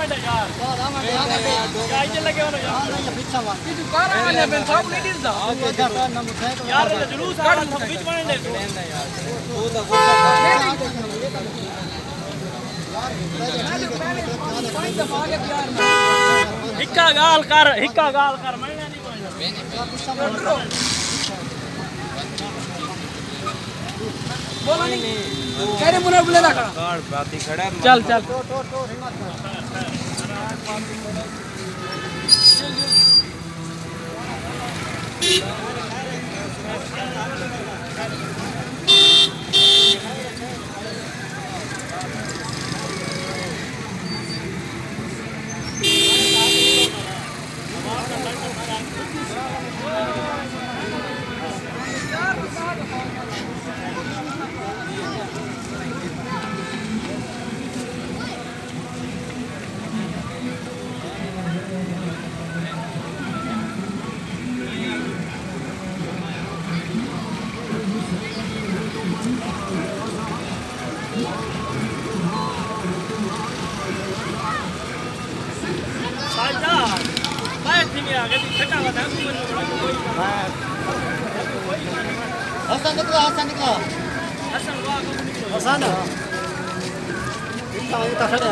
minute यार क्या इधर लगे हो ना यार पीछा वाला तू कार वाले बन सब लेडीज दा यार ये जुलूस आ रहा था बीच बने ले यार वो तो हिक्का गाल कर मरना नहीं बोला नहीं कह रहे मुना बुला खड़ा गाड़ बाती खड़ा चल हसन निकला हसन इतना खड़े